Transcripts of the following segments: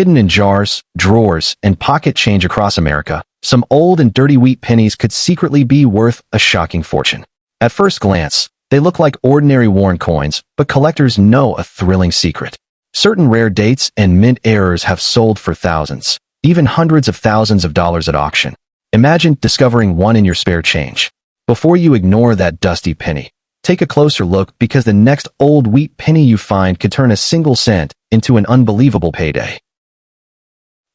Hidden in jars, drawers, and pocket change across America, some old and dirty wheat pennies could secretly be worth a shocking fortune. At first glance, they look like ordinary worn coins, but collectors know a thrilling secret. Certain rare dates and mint errors have sold for thousands, even hundreds of thousands of dollars at auction. Imagine discovering one in your spare change. Before you ignore that dusty penny, take a closer look because the next old wheat penny you find could turn a single cent into an unbelievable payday.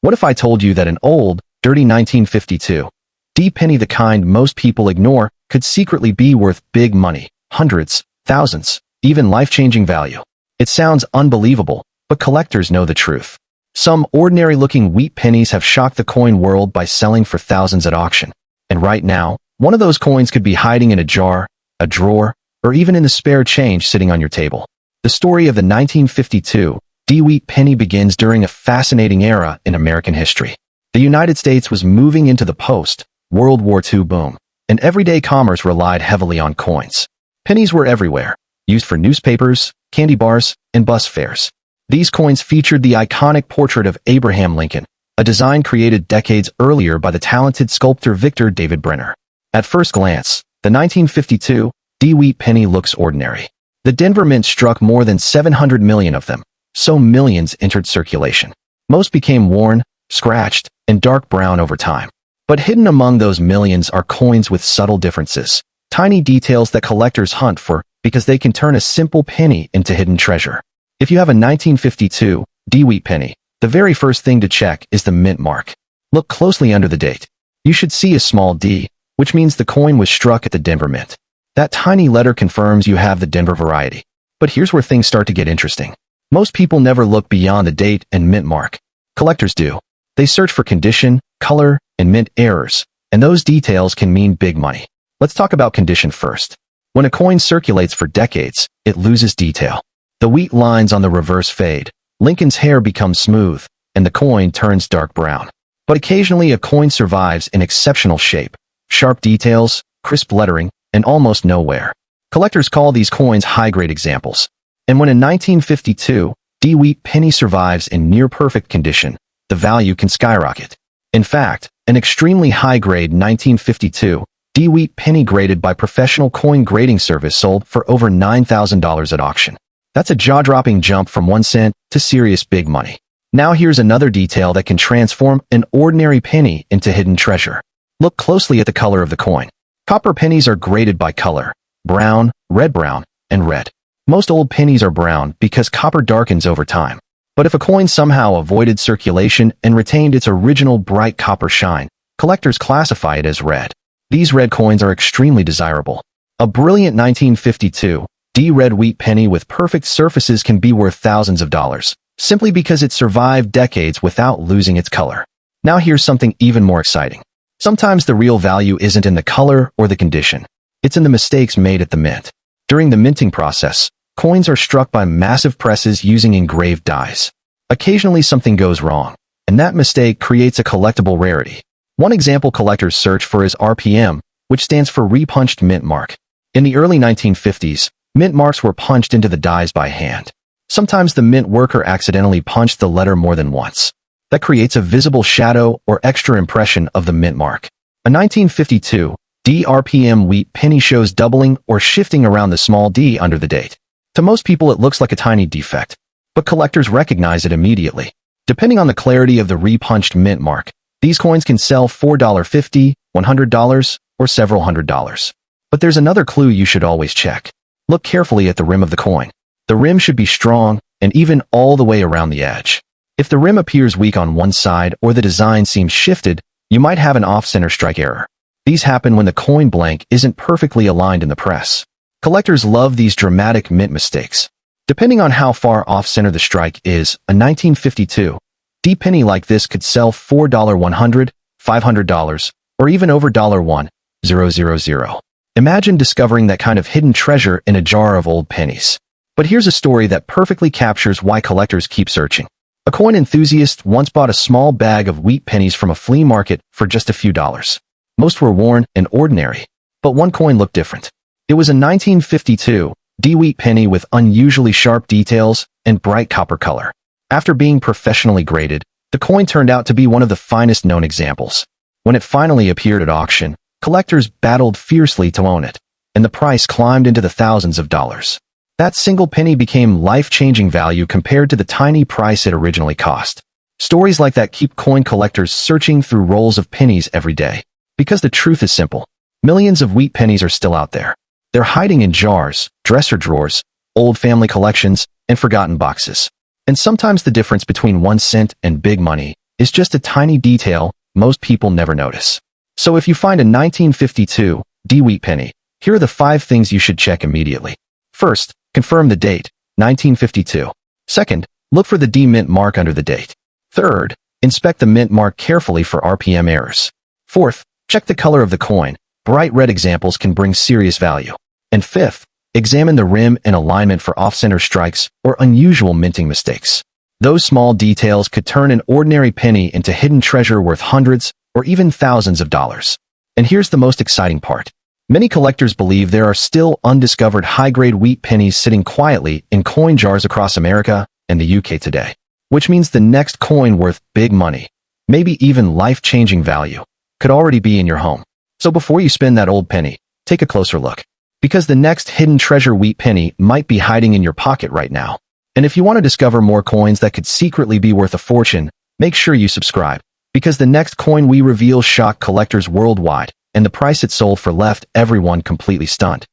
What if I told you that an old, dirty 1952 D penny, the kind most people ignore, could secretly be worth big money, hundreds, thousands, even life-changing value? It sounds unbelievable, but collectors know the truth. Some ordinary-looking wheat pennies have shocked the coin world by selling for thousands at auction. And right now, one of those coins could be hiding in a jar, a drawer, or even in the spare change sitting on your table. The story of the 1952 D wheat penny begins during a fascinating era in American history. The United States was moving into the post-World War II boom, and everyday commerce relied heavily on coins. Pennies were everywhere, used for newspapers, candy bars, and bus fares. These coins featured the iconic portrait of Abraham Lincoln, a design created decades earlier by the talented sculptor Victor David Brenner. At first glance, the 1952 D wheat penny looks ordinary. The Denver Mint struck more than 700 million of them, so millions entered circulation. Most became worn, scratched, and dark brown over time. But hidden among those millions are coins with subtle differences, tiny details that collectors hunt for because they can turn a simple penny into hidden treasure. If you have a 1952 D wheat penny, the very first thing to check is the mint mark. Look closely under the date. You should see a small D, which means the coin was struck at the Denver Mint. That tiny letter confirms you have the Denver variety. But here's where things start to get interesting. Most people never look beyond the date and mint mark. Collectors do. They search for condition, color, and mint errors, and those details can mean big money. Let's talk about condition first. When a coin circulates for decades, it loses detail. The wheat lines on the reverse fade, Lincoln's hair becomes smooth, and the coin turns dark brown. But occasionally a coin survives in exceptional shape, sharp details, crisp lettering, and almost no wear. Collectors call these coins high-grade examples. And when a 1952 D wheat penny survives in near-perfect condition, the value can skyrocket. In fact, an extremely high-grade 1952 D wheat penny graded by professional coin grading service sold for over $9,000 at auction. That's a jaw-dropping jump from 1 cent to serious big money. Now here's another detail that can transform an ordinary penny into hidden treasure. Look closely at the color of the coin. Copper pennies are graded by color: brown, red-brown, and red. Most old pennies are brown because copper darkens over time. But if a coin somehow avoided circulation and retained its original bright copper shine, collectors classify it as red. These red coins are extremely desirable. A brilliant 1952 D red wheat penny with perfect surfaces can be worth thousands of dollars, simply because it survived decades without losing its color. Now here's something even more exciting. Sometimes the real value isn't in the color or the condition. It's in the mistakes made at the mint. During the minting process, coins are struck by massive presses using engraved dies. Occasionally something goes wrong, and that mistake creates a collectible rarity. One example collectors search for is RPM, which stands for repunched mint mark. In the early 1950s, mint marks were punched into the dies by hand. Sometimes the mint worker accidentally punched the letter more than once. That creates a visible shadow or extra impression of the mint mark. A 1952 D RPM wheat penny shows doubling or shifting around the small d under the date. To most people it looks like a tiny defect, but collectors recognize it immediately. Depending on the clarity of the repunched mint mark, these coins can sell $4.50, $100, or several $100s. But there's another clue you should always check. Look carefully at the rim of the coin. The rim should be strong and even all the way around the edge. If the rim appears weak on one side or the design seems shifted, you might have an off-center strike error. These happen when the coin blank isn't perfectly aligned in the press. Collectors love these dramatic mint mistakes. Depending on how far off-center the strike is, a 1952 D penny like this could sell $4.100, $500, or even over $1,000. Imagine discovering that kind of hidden treasure in a jar of old pennies. But here's a story that perfectly captures why collectors keep searching. A coin enthusiast once bought a small bag of wheat pennies from a flea market for just a few dollars. Most were worn and ordinary, but one coin looked different. It was a 1952 D wheat penny with unusually sharp details and bright copper color. After being professionally graded, The coin turned out to be one of the finest known examples. When it finally appeared at auction, collectors battled fiercely to own it, and the price climbed into the thousands of dollars. That single penny became life-changing value compared to the tiny price it originally cost. Stories like that keep coin collectors searching through rolls of pennies every day. Because the truth is simple. Millions of wheat pennies are still out there. They're hiding in jars, dresser drawers, old family collections, and forgotten boxes. And sometimes the difference between 1 cent and big money is just a tiny detail most people never notice. So if you find a 1952 D wheat penny, here are the 5 things you should check immediately. First, confirm the date, 1952. Second, look for the D mint mark under the date. Third, inspect the mint mark carefully for RPM errors. Fourth, check the color of the coin. Bright red examples can bring serious value. And fifth, examine the rim and alignment for off-center strikes or unusual minting mistakes. Those small details could turn an ordinary penny into hidden treasure worth hundreds or even thousands of dollars. And here's the most exciting part. Many collectors believe there are still undiscovered high-grade wheat pennies sitting quietly in coin jars across America and the UK today. Which means the next coin worth big money, maybe even life-changing value, could already be in your home. So before you spend that old penny, take a closer look. Because the next hidden treasure wheat penny might be hiding in your pocket right now. And if you want to discover more coins that could secretly be worth a fortune, make sure you subscribe. Because the next coin we reveal shocked collectors worldwide, and the price it sold for left everyone completely stunned.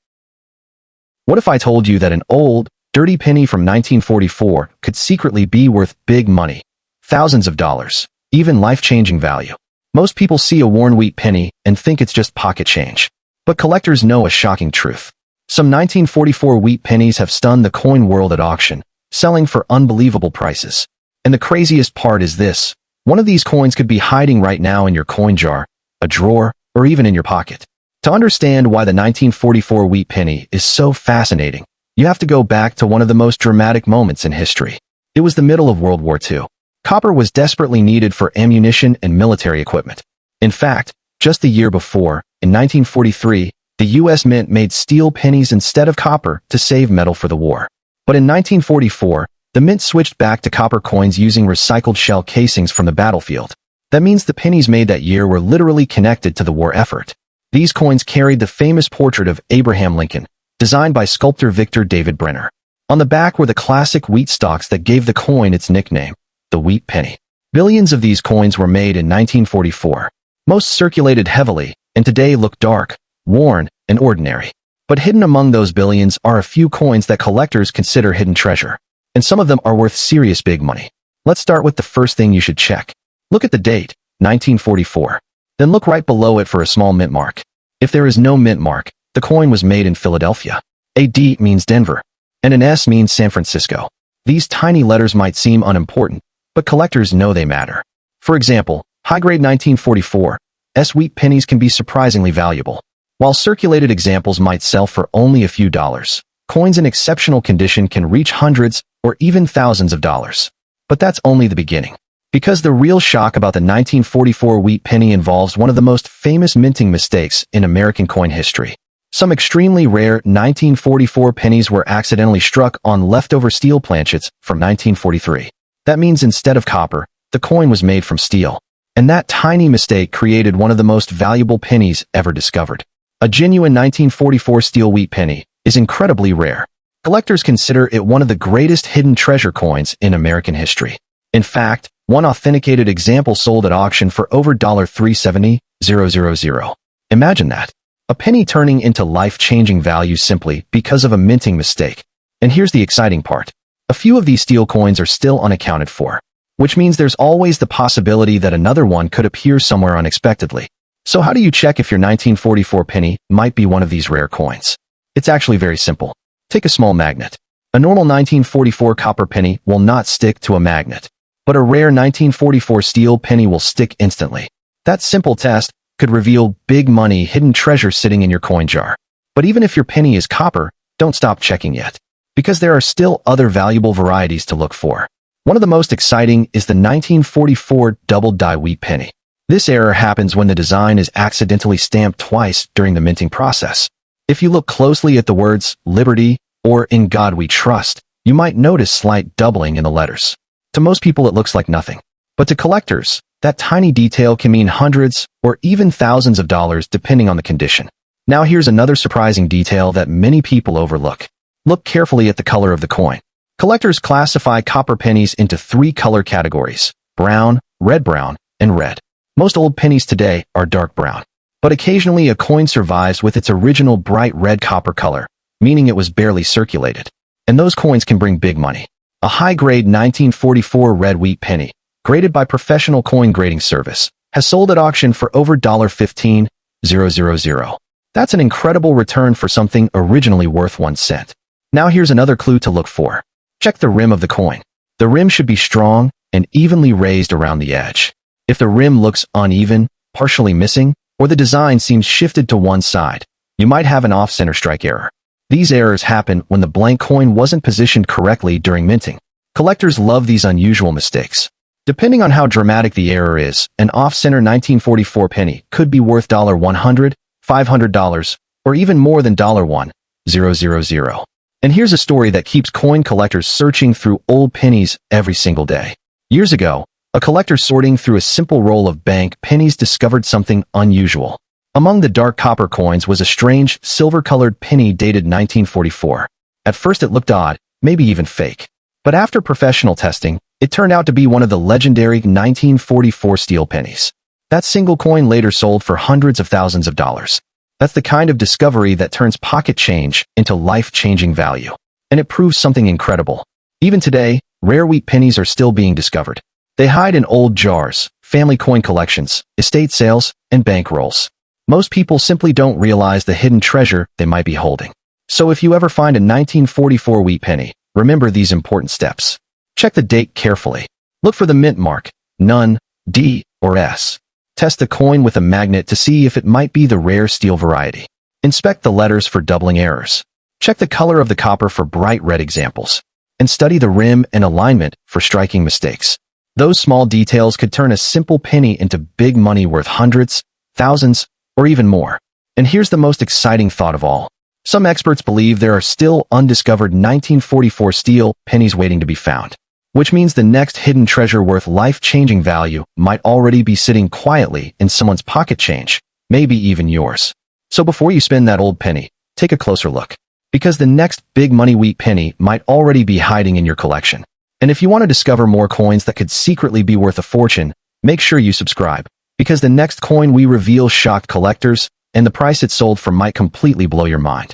What if I told you that an old, dirty penny from 1944 could secretly be worth big money, thousands of dollars, even life-changing value? Most people see a worn wheat penny and think it's just pocket change. But collectors know a shocking truth. Some 1944 wheat pennies have stunned the coin world at auction, selling for unbelievable prices. And the craziest part is this. One of these coins could be hiding right now in your coin jar, a drawer, or even in your pocket. To understand why the 1944 wheat penny is so fascinating, you have to go back to one of the most dramatic moments in history. It was the middle of World War II. Copper was desperately needed for ammunition and military equipment. In fact, just the year before, in 1943, the U.S. Mint made steel pennies instead of copper to save metal for the war. But in 1944, the Mint switched back to copper coins using recycled shell casings from the battlefield. That means the pennies made that year were literally connected to the war effort. These coins carried the famous portrait of Abraham Lincoln, designed by sculptor Victor David Brenner. On the back were the classic wheat stalks that gave the coin its nickname, the wheat penny. Billions of these coins were made in 1944. Most circulated heavily, and today look dark, worn, and ordinary. But hidden among those billions are a few coins that collectors consider hidden treasure. And some of them are worth serious big money. Let's start with the first thing you should check. Look at the date, 1944. Then look right below it for a small mint mark. If there is no mint mark, the coin was made in Philadelphia. A D means Denver, and an S means San Francisco. These tiny letters might seem unimportant, but collectors know they matter. For example, high-grade 1944 S wheat pennies can be surprisingly valuable. While circulated examples might sell for only a few dollars, coins in exceptional condition can reach hundreds or even thousands of dollars. But that's only the beginning. Because the real shock about the 1944 wheat penny involves one of the most famous minting mistakes in American coin history. Some extremely rare 1944 pennies were accidentally struck on leftover steel planchets from 1943. That means instead of copper, the coin was made from steel. And that tiny mistake created one of the most valuable pennies ever discovered. A genuine 1944 steel wheat penny is incredibly rare. Collectors consider it one of the greatest hidden treasure coins in American history. In fact, one authenticated example sold at auction for over $370,000. Imagine that. A penny turning into life-changing value simply because of a minting mistake. And here's the exciting part. A few of these steel coins are still unaccounted for, which means there's always the possibility that another one could appear somewhere unexpectedly. So how do you check if your 1944 penny might be one of these rare coins? It's actually very simple. Take a small magnet. A normal 1944 copper penny will not stick to a magnet, but a rare 1944 steel penny will stick instantly. That simple test could reveal big money hidden treasure sitting in your coin jar. But even if your penny is copper, don't stop checking yet, because there are still other valuable varieties to look for. One of the most exciting is the 1944 double-die wheat penny. This error happens when the design is accidentally stamped twice during the minting process. If you look closely at the words Liberty or In God We Trust, you might notice slight doubling in the letters. To most people it looks like nothing. But to collectors, that tiny detail can mean hundreds or even thousands of dollars depending on the condition. Now here's another surprising detail that many people overlook. Look carefully at the color of the coin. Collectors classify copper pennies into 3 color categories: brown, red-brown, and red. Most old pennies today are dark brown. But occasionally a coin survives with its original bright red copper color, meaning it was barely circulated. And those coins can bring big money. A high-grade 1944 red wheat penny, graded by professional coin grading service, has sold at auction for over $15,000. That's an incredible return for something originally worth 1 cent. Now here's another clue to look for. Check the rim of the coin. The rim should be strong and evenly raised around the edge. If the rim looks uneven, partially missing, or the design seems shifted to one side, you might have an off-center strike error. These errors happen when the blank coin wasn't positioned correctly during minting. Collectors love these unusual mistakes. Depending on how dramatic the error is, an off-center 1944 penny could be worth $100, $500, or even more than $1,000. And here's a story that keeps coin collectors searching through old pennies every single day. Years ago, a collector sorting through a simple roll of bank pennies discovered something unusual. Among the dark copper coins was a strange, silver-colored penny dated 1944. At first it looked odd, maybe even fake. But after professional testing, it turned out to be one of the legendary 1944 steel pennies. That single coin later sold for hundreds of thousands of dollars. That's the kind of discovery that turns pocket change into life-changing value. And it proves something incredible. Even today, rare wheat pennies are still being discovered. They hide in old jars, family coin collections, estate sales, and bank rolls. Most people simply don't realize the hidden treasure they might be holding. So if you ever find a 1944 wheat penny, remember these important steps. Check the date carefully. Look for the mint mark, none, D, or S. Test the coin with a magnet to see if it might be the rare steel variety. Inspect the letters for doubling errors. Check the color of the copper for bright red examples. And study the rim and alignment for striking mistakes. Those small details could turn a simple penny into big money worth hundreds, thousands, or even more. And here's the most exciting thought of all. Some experts believe there are still undiscovered 1944 steel pennies waiting to be found, which means the next hidden treasure worth life-changing value might already be sitting quietly in someone's pocket change, maybe even yours. So before you spend that old penny, take a closer look, because the next big money wheat penny might already be hiding in your collection. And if you want to discover more coins that could secretly be worth a fortune, make sure you subscribe, because the next coin we reveal shocked collectors, and the price it sold for might completely blow your mind.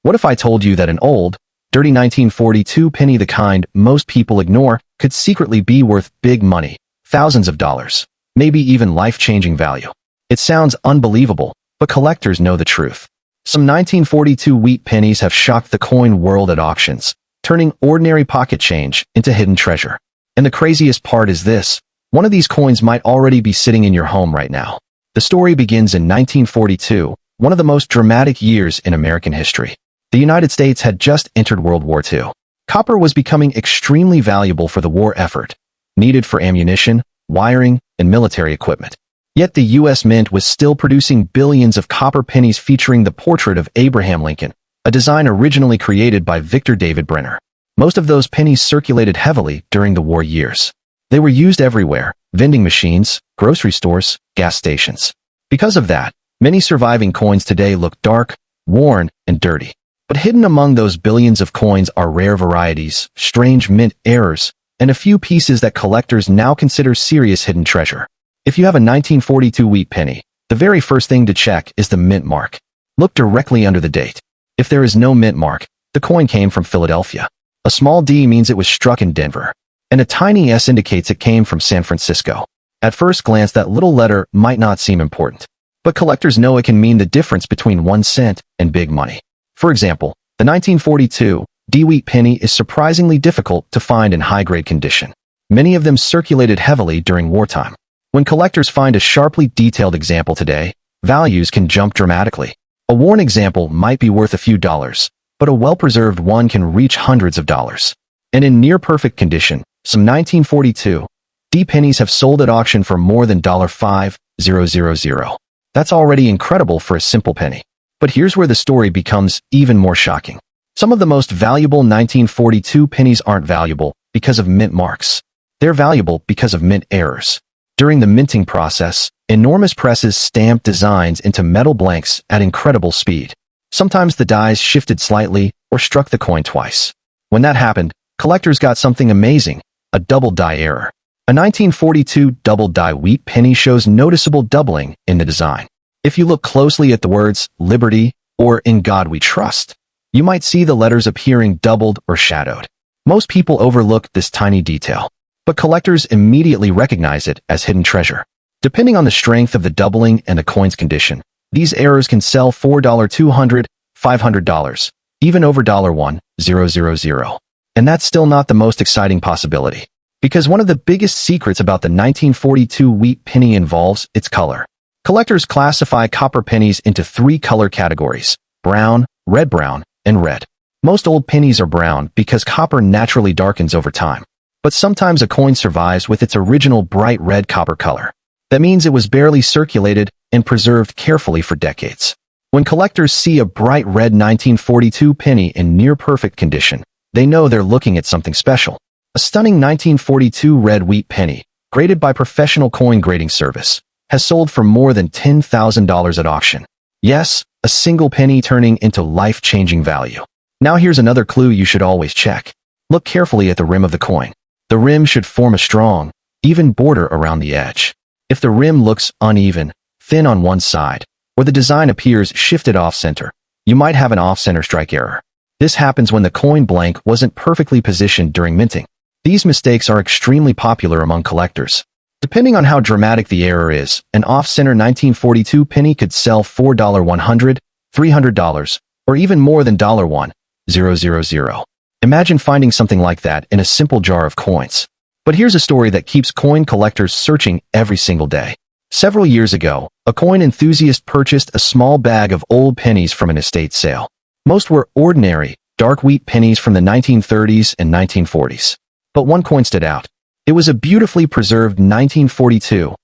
What if I told you that an old, dirty 1942 penny, the kind most people ignore, could secretly be worth big money, thousands of dollars, maybe even life-changing value? It sounds unbelievable, but collectors know the truth. Some 1942 wheat pennies have shocked the coin world at auctions, turning ordinary pocket change into hidden treasure. And the craziest part is this: one of these coins might already be sitting in your home right now. The story begins in 1942, one of the most dramatic years in American history. The United States had just entered World War II. Copper was becoming extremely valuable for the war effort, needed for ammunition, wiring, and military equipment. Yet the U.S. Mint was still producing billions of copper pennies featuring the portrait of Abraham Lincoln, a design originally created by Victor David Brenner. Most of those pennies circulated heavily during the war years. They were used everywhere: vending machines, grocery stores, gas stations. Because of that, many surviving coins today look dark, worn, and dirty. But hidden among those billions of coins are rare varieties, strange mint errors, and a few pieces that collectors now consider serious hidden treasure. If you have a 1942 wheat penny, the very first thing to check is the mint mark. Look directly under the date. If there is no mint mark, the coin came from Philadelphia. A small D means it was struck in Denver, and a tiny S indicates it came from San Francisco. At first glance, that little letter might not seem important, but collectors know it can mean the difference between 1 cent and big money. For example, the 1942 D wheat penny is surprisingly difficult to find in high-grade condition. Many of them circulated heavily during wartime. When collectors find a sharply detailed example today, values can jump dramatically. A worn example might be worth a few dollars, but a well-preserved one can reach hundreds of dollars. And in near-perfect condition, some 1942 D pennies have sold at auction for more than $5,000. That's already incredible for a simple penny. But here's where the story becomes even more shocking. Some of the most valuable 1942 pennies aren't valuable because of mint marks. They're valuable because of mint errors. During the minting process, enormous presses stamped designs into metal blanks at incredible speed. Sometimes the dies shifted slightly or struck the coin twice. When that happened, collectors got something amazing, a double die error. A 1942 double die wheat penny shows noticeable doubling in the design. If you look closely at the words Liberty or In God We Trust, you might see the letters appearing doubled or shadowed. Most people overlook this tiny detail, but collectors immediately recognize it as hidden treasure. Depending on the strength of the doubling and the coin's condition, these errors can sell for $200, $500, even over $1,000. And that's still not the most exciting possibility, because one of the biggest secrets about the 1942 wheat penny involves its color. Collectors classify copper pennies into three color categories: brown, red-brown, and red. Most old pennies are brown because copper naturally darkens over time. But sometimes a coin survives with its original bright red copper color. That means it was barely circulated and preserved carefully for decades. When collectors see a bright red 1942 penny in near-perfect condition, they know they're looking at something special. A stunning 1942 red wheat penny, graded by professional coin grading service, has sold for more than $10,000 at auction. Yes, a single penny turning into life-changing value. Now here's another clue you should always check. Look carefully at the rim of the coin. The rim should form a strong, even border around the edge. If the rim looks uneven, thin on one side, or the design appears shifted off-center, you might have an off-center strike error. This happens when the coin blank wasn't perfectly positioned during minting. These mistakes are extremely popular among collectors. Depending on how dramatic the error is, an off-center 1942 penny could sell for $100, $300, or even more than $1,000. Imagine finding something like that in a simple jar of coins. But here's a story that keeps coin collectors searching every single day. Several years ago, a coin enthusiast purchased a small bag of old pennies from an estate sale. Most were ordinary, dark wheat pennies from the 1930s and 1940s. But one coin stood out. It was a beautifully preserved 1942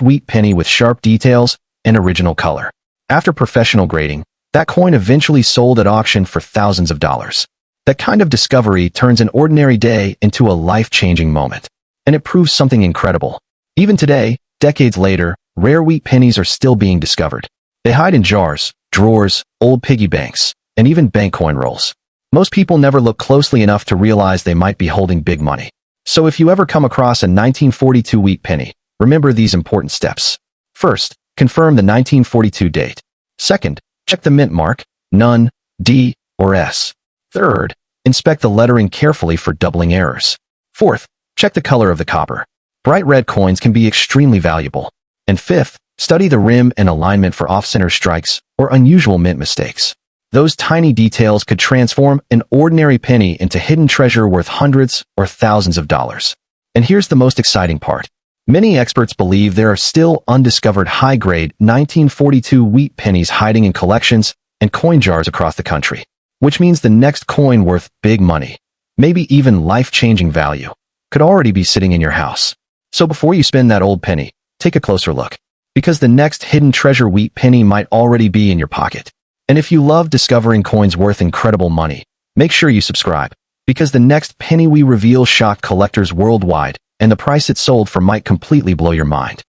wheat penny with sharp details and original color. After professional grading, that coin eventually sold at auction for thousands of dollars. That kind of discovery turns an ordinary day into a life-changing moment. And it proves something incredible. Even today, decades later, rare wheat pennies are still being discovered. They hide in jars, drawers, old piggy banks, and even bank coin rolls. Most people never look closely enough to realize they might be holding big money. So if you ever come across a 1942 wheat penny, remember these important steps. First, confirm the 1942 date. Second, check the mint mark, none, D, or S. Third, inspect the lettering carefully for doubling errors. Fourth, check the color of the copper. Bright red coins can be extremely valuable. And fifth, study the rim and alignment for off-center strikes or unusual mint mistakes. Those tiny details could transform an ordinary penny into hidden treasure worth hundreds or thousands of dollars. And here's the most exciting part. Many experts believe there are still undiscovered high-grade 1942 wheat pennies hiding in collections and coin jars across the country, which means the next coin worth big money, maybe even life-changing value, could already be sitting in your house. So before you spend that old penny, take a closer look, because the next hidden treasure wheat penny might already be in your pocket. And if you love discovering coins worth incredible money, make sure you subscribe, because the next penny we reveal shocked collectors worldwide, and the price it sold for might completely blow your mind.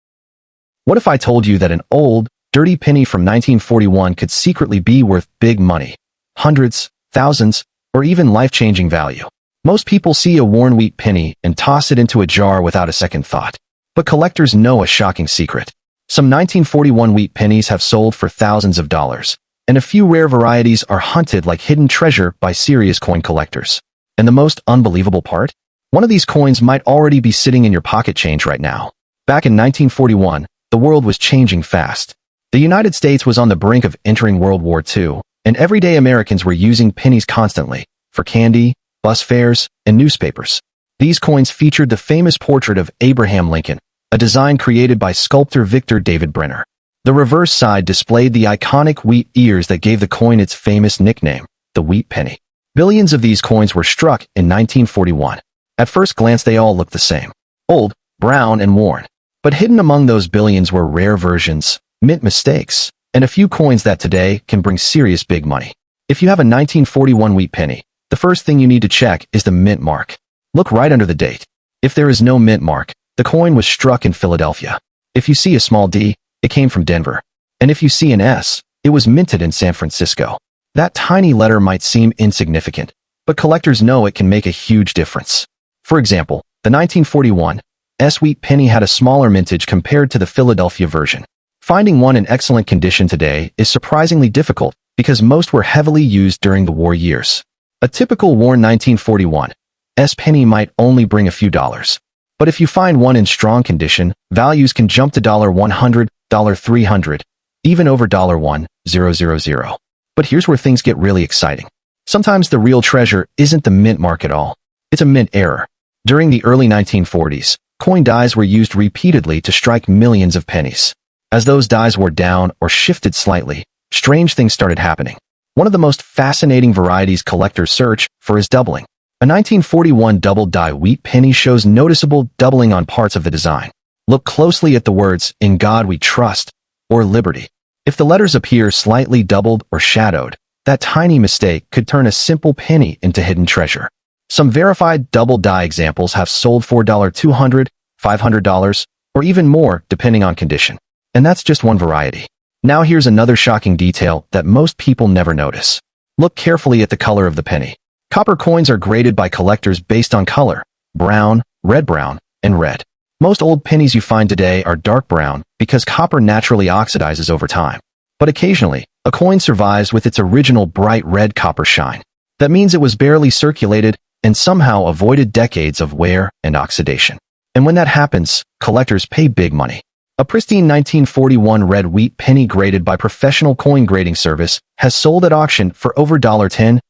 What if I told you that an old, dirty penny from 1941 could secretly be worth big money, hundreds, thousands, or even life-changing value? Most people see a worn wheat penny and toss it into a jar without a second thought. But collectors know a shocking secret. Some 1941 wheat pennies have sold for thousands of dollars, and a few rare varieties are hunted like hidden treasure by serious coin collectors. And the most unbelievable part? One of these coins might already be sitting in your pocket change right now. Back in 1941, the world was changing fast. The United States was on the brink of entering World War II, and everyday Americans were using pennies constantly, for candy, bus fares, and newspapers. These coins featured the famous portrait of Abraham Lincoln, a design created by sculptor Victor David Brenner. The reverse side displayed the iconic wheat ears that gave the coin its famous nickname, the wheat penny. Billions of these coins were struck in 1941. At first glance, they all looked the same: old, brown, and worn. But hidden among those billions were rare versions, mint mistakes, and a few coins that today can bring serious big money. If you have a 1941 wheat penny, the first thing you need to check is the mint mark. Look right under the date. If there is no mint mark, the coin was struck in Philadelphia. If you see a small D, it came from Denver. And if you see an S, it was minted in San Francisco. That tiny letter might seem insignificant, but collectors know it can make a huge difference. For example, the 1941 S wheat penny had a smaller mintage compared to the Philadelphia version. Finding one in excellent condition today is surprisingly difficult because most were heavily used during the war years. A typical worn 1941 S penny might only bring a few dollars. But if you find one in strong condition, values can jump to $100, $300, even over $1,000. But here's where things get really exciting. Sometimes the real treasure isn't the mint mark at all. It's a mint error. During the early 1940s, coin dies were used repeatedly to strike millions of pennies. As those dies wore down or shifted slightly, strange things started happening. One of the most fascinating varieties collectors search for is doubling. A 1941 double die wheat penny shows noticeable doubling on parts of the design. Look closely at the words, "In God We Trust," or "Liberty." If the letters appear slightly doubled or shadowed, that tiny mistake could turn a simple penny into hidden treasure. Some verified double die examples have sold for $200, $500, or even more depending on condition. And that's just one variety. Now here's another shocking detail that most people never notice. Look carefully at the color of the penny. Copper coins are graded by collectors based on color: brown, red-brown, and red. Most old pennies you find today are dark brown because copper naturally oxidizes over time. But occasionally, a coin survives with its original bright red copper shine. That means it was barely circulated and somehow avoided decades of wear and oxidation. And when that happens, collectors pay big money. A pristine 1941 red wheat penny graded by professional coin grading service has sold at auction for over $10,000.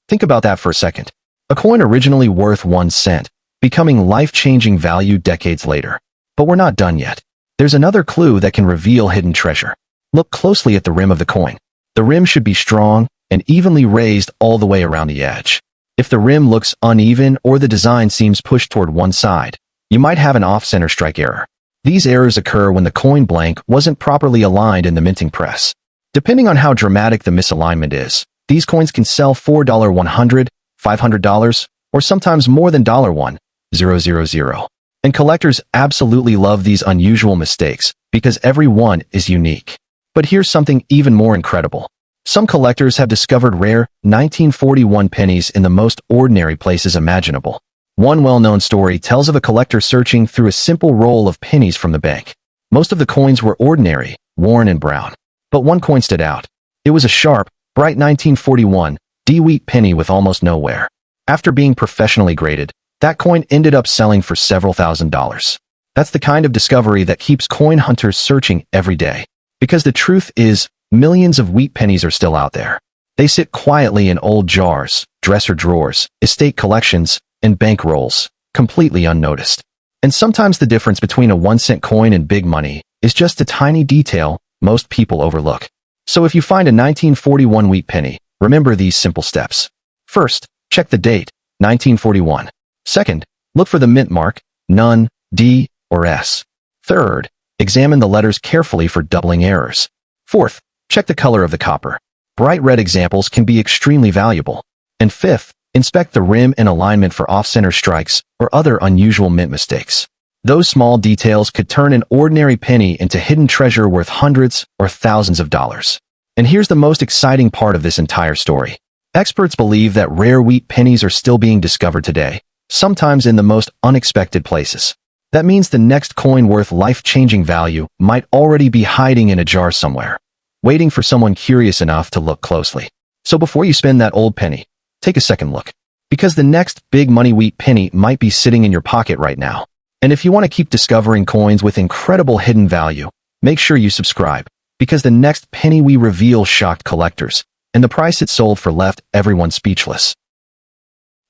Think about that for a second. A coin originally worth 1 cent, becoming life-changing value decades later. But we're not done yet. There's another clue that can reveal hidden treasure. Look closely at the rim of the coin. The rim should be strong and evenly raised all the way around the edge. If the rim looks uneven or the design seems pushed toward one side, you might have an off-center strike error. These errors occur when the coin blank wasn't properly aligned in the minting press. Depending on how dramatic the misalignment is, these coins can sell for $100, $500, or sometimes more than $1,000. And collectors absolutely love these unusual mistakes because every one is unique. But here's something even more incredible. Some collectors have discovered rare 1941 pennies in the most ordinary places imaginable. One well-known story tells of a collector searching through a simple roll of pennies from the bank. Most of the coins were ordinary, worn and brown. But one coin stood out. It was a sharp, bright 1941 D wheat penny with almost no wear. After being professionally graded, that coin ended up selling for several $1,000s. That's the kind of discovery that keeps coin hunters searching every day. Because the truth is, millions of wheat pennies are still out there. They sit quietly in old jars, dresser drawers, estate collections, and bank rolls, completely unnoticed. And sometimes the difference between a 1-cent coin and big money is just a tiny detail most people overlook. So if you find a 1941 wheat penny, remember these simple steps. First, check the date, 1941. Second, look for the mint mark, none, D, or S. Third, examine the letters carefully for doubling errors. Fourth, check the color of the copper. Bright red examples can be extremely valuable. And fifth, inspect the rim and alignment for off-center strikes or other unusual mint mistakes. Those small details could turn an ordinary penny into hidden treasure worth hundreds or thousands of dollars. And here's the most exciting part of this entire story. Experts believe that rare wheat pennies are still being discovered today, sometimes in the most unexpected places. That means the next coin worth life-changing value might already be hiding in a jar somewhere, waiting for someone curious enough to look closely. So before you spend that old penny, take a second look. Because the next big money wheat penny might be sitting in your pocket right now. And if you want to keep discovering coins with incredible hidden value, make sure you subscribe, because the next penny we reveal shocked collectors, and the price it sold for left everyone speechless.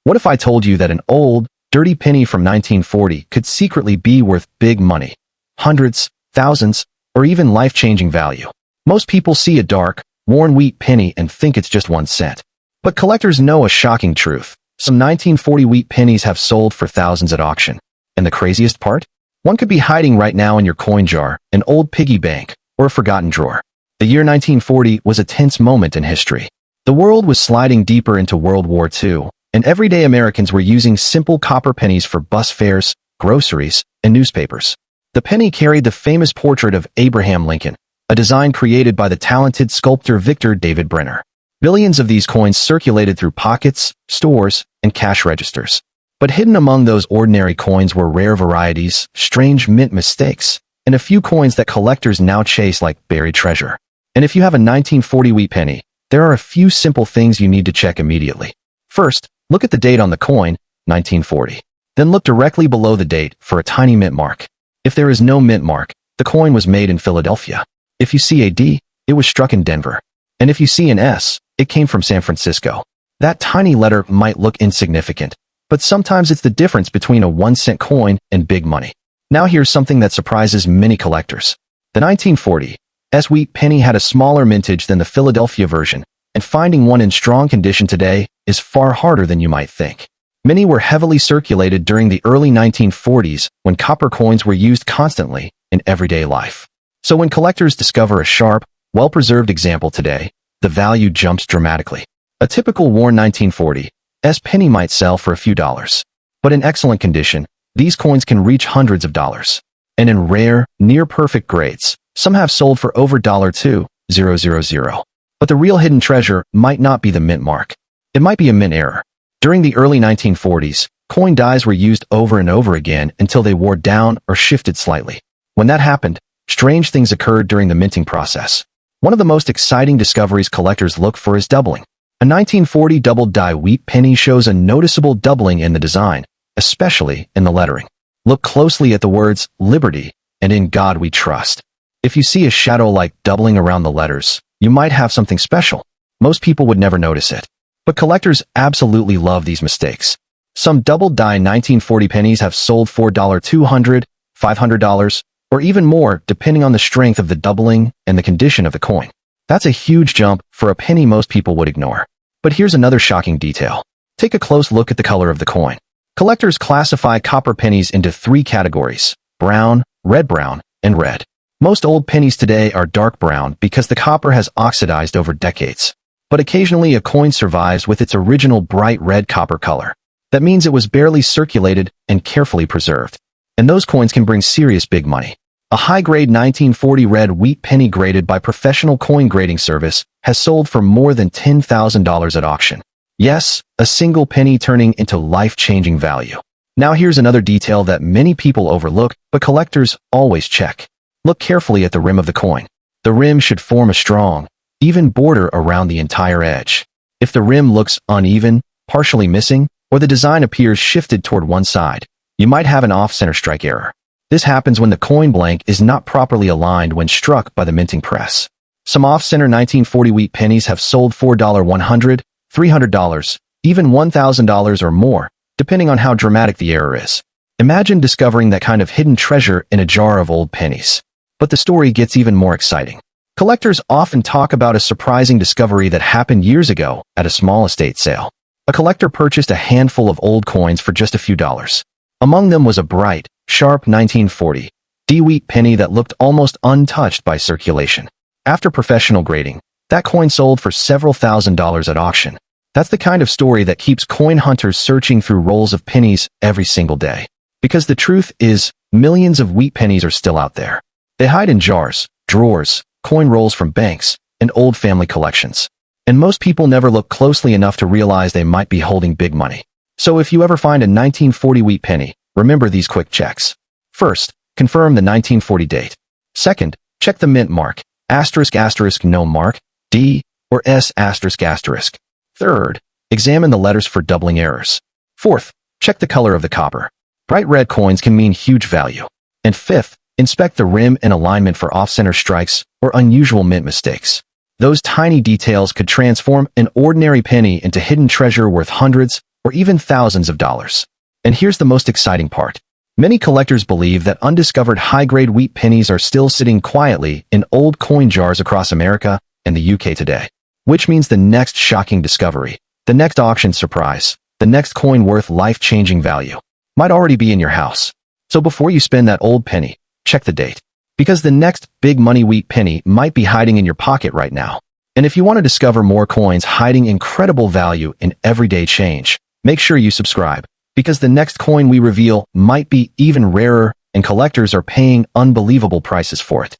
What if I told you that an old, dirty penny from 1940 could secretly be worth big money, hundreds, thousands, or even life-changing value? Most people see a dark, worn wheat penny and think it's just 1 cent. But collectors know a shocking truth. Some 1940 wheat pennies have sold for thousands at auction. And the craziest part? One could be hiding right now in your coin jar, an old piggy bank, or a forgotten drawer. The year 1940 was a tense moment in history. The world was sliding deeper into World War II, and everyday Americans were using simple copper pennies for bus fares, groceries, and newspapers. The penny carried the famous portrait of Abraham Lincoln, a design created by the talented sculptor Victor David Brenner. Billions of these coins circulated through pockets, stores, and cash registers. But hidden among those ordinary coins were rare varieties, strange mint mistakes, and a few coins that collectors now chase like buried treasure. And if you have a 1940 wheat penny, there are a few simple things you need to check immediately. First, look at the date on the coin, 1940. Then look directly below the date for a tiny mint mark. If there is no mint mark, the coin was made in Philadelphia. If you see a D, it was struck in Denver. And if you see an S, it came from San Francisco. That tiny letter might look insignificant, but sometimes it's the difference between a 1-cent coin and big money. Now here's something that surprises many collectors. The 1940 S wheat penny had a smaller mintage than the Philadelphia version, and finding one in strong condition today is far harder than you might think. Many were heavily circulated during the early 1940s when copper coins were used constantly in everyday life. So when collectors discover a sharp, well-preserved example today, the value jumps dramatically. A typical worn 1940 S penny might sell for a few dollars. But in excellent condition, these coins can reach hundreds of dollars. And in rare, near-perfect grades, some have sold for over $2,000. But the real hidden treasure might not be the mint mark. It might be a mint error. During the early 1940s, coin dies were used over and over again until they wore down or shifted slightly. When that happened, strange things occurred during the minting process. One of the most exciting discoveries collectors look for is doubling. A 1940 double-die wheat penny shows a noticeable doubling in the design, especially in the lettering. Look closely at the words Liberty and In God We Trust. If you see a shadow-like doubling around the letters, you might have something special. Most people would never notice it. But collectors absolutely love these mistakes. Some double-die 1940 pennies have sold for $200, $500, or even more depending on the strength of the doubling and the condition of the coin. That's a huge jump for a penny most people would ignore. But here's another shocking detail. Take a close look at the color of the coin. Collectors classify copper pennies into 3 categories: brown, red-brown, and red. Most old pennies today are dark brown because the copper has oxidized over decades. But occasionally a coin survives with its original bright red copper color. That means it was barely circulated and carefully preserved. And those coins can bring serious big money. A high-grade 1940 red wheat penny graded by professional coin grading service has sold for more than $10,000 at auction. Yes, a single penny turning into life-changing value. Now here's another detail that many people overlook, but collectors always check. Look carefully at the rim of the coin. The rim should form a strong, even border around the entire edge. If the rim looks uneven, partially missing, or the design appears shifted toward one side, you might have an off-center strike error. This happens when the coin blank is not properly aligned when struck by the minting press. Some off-center 1940 wheat pennies have sold for $100, $300, even $1,000 or more, depending on how dramatic the error is. Imagine discovering that kind of hidden treasure in a jar of old pennies. But the story gets even more exciting. Collectors often talk about a surprising discovery that happened years ago at a small estate sale. A collector purchased a handful of old coins for just a few dollars. Among them was a bright, sharp 1940 D wheat penny that looked almost untouched by circulation. After professional grading, that coin sold for several $1,000s at auction. That's the kind of story that keeps coin hunters searching through rolls of pennies every single day. Because the truth is, millions of wheat pennies are still out there. They hide in jars, drawers, coin rolls from banks, and old family collections. And most people never look closely enough to realize they might be holding big money. So if you ever find a 1940 wheat penny, remember these quick checks. First, confirm the 1940 date. Second, check the mint mark, ***, no mark, D, or S ***. Third, examine the letters for doubling errors. Fourth, check the color of the copper. Bright red coins can mean huge value. And fifth, inspect the rim and alignment for off-center strikes or unusual mint mistakes. Those tiny details could transform an ordinary penny into hidden treasure worth hundreds or even thousands of dollars. And here's the most exciting part. Many collectors believe that undiscovered high-grade wheat pennies are still sitting quietly in old coin jars across America and the UK today. Which means the next shocking discovery, the next auction surprise, the next coin worth life-changing value, might already be in your house. So before you spend that old penny, check the date. Because the next big money wheat penny might be hiding in your pocket right now. And if you want to discover more coins hiding incredible value in everyday change, make sure you subscribe, because the next coin we reveal might be even rarer and collectors are paying unbelievable prices for it.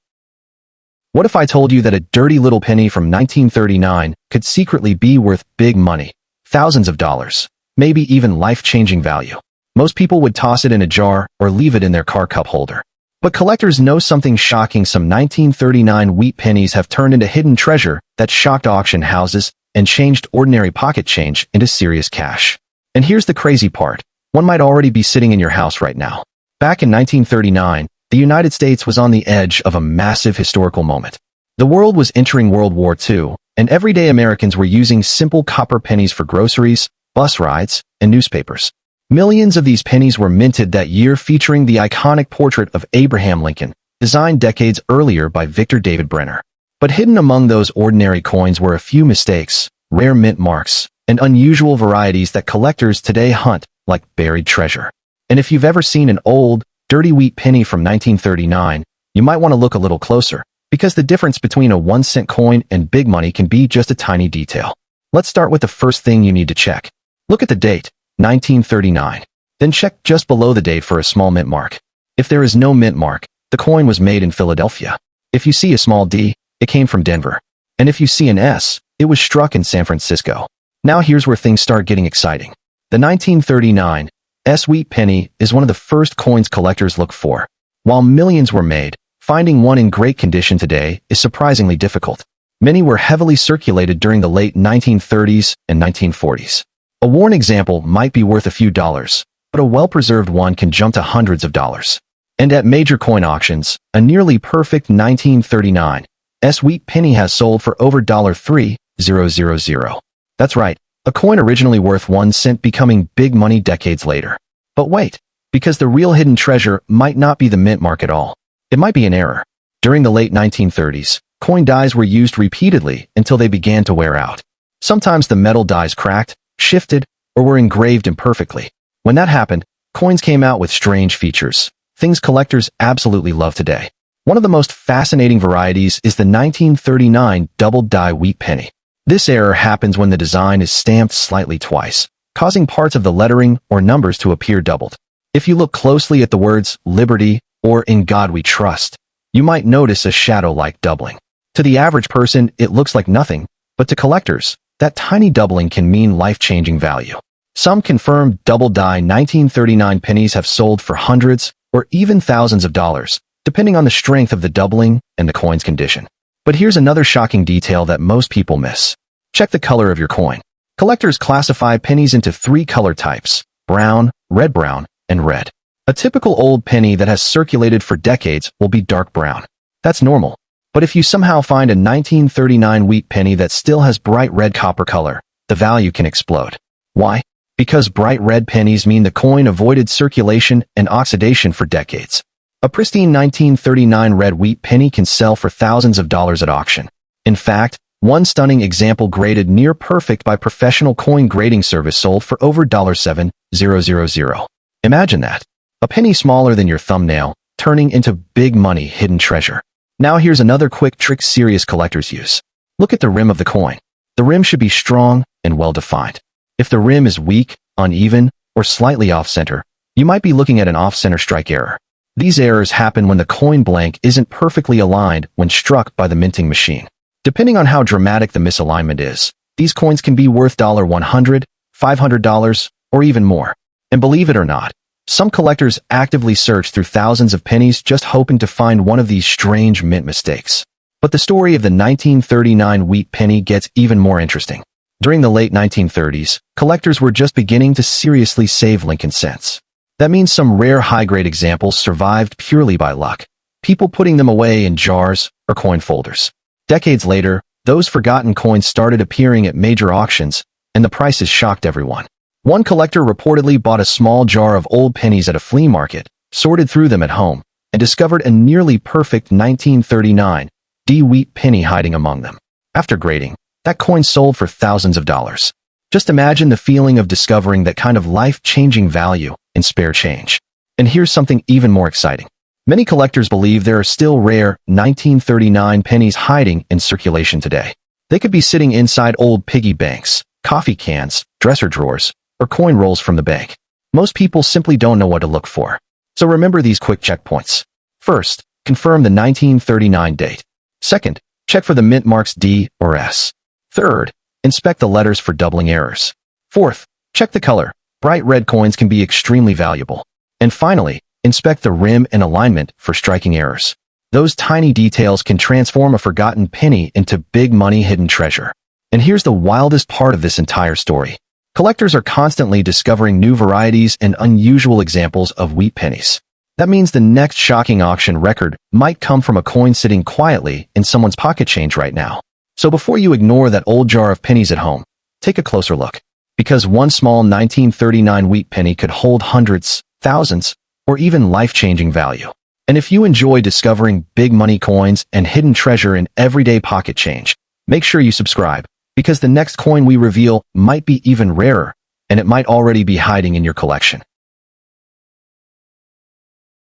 What if I told you that a dirty little penny from 1939 could secretly be worth big money, thousands of dollars, maybe even life-changing value? Most people would toss it in a jar or leave it in their car cup holder. But collectors know something shocking. Some 1939 wheat pennies have turned into hidden treasure that shocked auction houses and changed ordinary pocket change into serious cash. And here's the crazy part. One might already be sitting in your house right now. Back in 1939, the United States was on the edge of a massive historical moment. The world was entering World War II, and everyday Americans were using simple copper pennies for groceries, bus rides, and newspapers. Millions of these pennies were minted that year, featuring the iconic portrait of Abraham Lincoln, designed decades earlier by Victor David Brenner. But hidden among those ordinary coins were a few mistakes, rare mint marks, and unusual varieties that collectors today hunt like buried treasure. And if you've ever seen an old, dirty wheat penny from 1939, you might want to look a little closer, because the difference between a 1-cent coin and big money can be just a tiny detail. Let's start with the first thing you need to check. Look at the date, 1939. Then check just below the date for a small mint mark. If there is no mint mark, the coin was made in Philadelphia. If you see a small D, it came from Denver. And if you see an S, it was struck in San Francisco. Now here's where things start getting exciting. The 1939 S wheat penny is one of the first coins collectors look for. While millions were made, finding one in great condition today is surprisingly difficult. Many were heavily circulated during the late 1930s and 1940s. A worn example might be worth a few dollars, but a well-preserved one can jump to hundreds of dollars. And at major coin auctions, a nearly perfect 1939 S wheat penny has sold for over $3,000. That's right, a coin originally worth 1 cent becoming big money decades later. But wait, because the real hidden treasure might not be the mint mark at all. It might be an error. During the late 1930s, coin dies were used repeatedly until they began to wear out. Sometimes the metal dies cracked, shifted, or were engraved imperfectly. When that happened, coins came out with strange features, things collectors absolutely love today. One of the most fascinating varieties is the 1939 double-die wheat penny. This error happens when the design is stamped slightly twice, causing parts of the lettering or numbers to appear doubled. If you look closely at the words Liberty or In God We Trust, you might notice a shadow-like doubling. To the average person, it looks like nothing, but to collectors, that tiny doubling can mean life-changing value. Some confirmed double-die 1939 pennies have sold for hundreds or even thousands of dollars, depending on the strength of the doubling and the coin's condition. But here's another shocking detail that most people miss. Check the color of your coin. Collectors classify pennies into 3 color types: brown, red-brown, and red. A typical old penny that has circulated for decades will be dark brown. That's normal. But if you somehow find a 1939 wheat penny that still has bright red copper color, the value can explode. Why? Because bright red pennies mean the coin avoided circulation and oxidation for decades. A pristine 1939 red wheat penny can sell for thousands of dollars at auction. In fact, one stunning example graded near perfect by professional coin grading service sold for over $7,000. Imagine that. A penny smaller than your thumbnail, turning into big money hidden treasure. Now here's another quick trick serious collectors use. Look at the rim of the coin. The rim should be strong and well-defined. If the rim is weak, uneven, or slightly off-center, you might be looking at an off-center strike error. These errors happen when the coin blank isn't perfectly aligned when struck by the minting machine. Depending on how dramatic the misalignment is, these coins can be worth $100, $500, or even more. And believe it or not, some collectors actively search through thousands of pennies just hoping to find one of these strange mint mistakes. But the story of the 1939 wheat penny gets even more interesting. During the late 1930s, collectors were just beginning to seriously save Lincoln cents. That means some rare high-grade examples survived purely by luck, people putting them away in jars or coin folders. Decades later, those forgotten coins started appearing at major auctions, and the prices shocked everyone. One collector reportedly bought a small jar of old pennies at a flea market, sorted through them at home, and discovered a nearly perfect 1939 D wheat penny hiding among them. After grading, that coin sold for thousands of dollars. Just imagine the feeling of discovering that kind of life-changing value in spare change. And here's something even more exciting. Many collectors believe there are still rare 1939 pennies hiding in circulation today. They could be sitting inside old piggy banks, coffee cans, dresser drawers, or coin rolls from the bank. Most people simply don't know what to look for. So remember these quick checkpoints. First, confirm the 1939 date. Second, check for the mint marks D or S. Third, inspect the letters for doubling errors. Fourth, check the color. Bright red coins can be extremely valuable. And finally, inspect the rim and alignment for striking errors. Those tiny details can transform a forgotten penny into big money hidden treasure. And here's the wildest part of this entire story. Collectors are constantly discovering new varieties and unusual examples of wheat pennies. That means the next shocking auction record might come from a coin sitting quietly in someone's pocket change right now. So before you ignore that old jar of pennies at home, take a closer look. Because one small 1939 wheat penny could hold hundreds, thousands, or even life-changing value. And if you enjoy discovering big money coins and hidden treasure in everyday pocket change, make sure you subscribe, because the next coin we reveal might be even rarer, and it might already be hiding in your collection.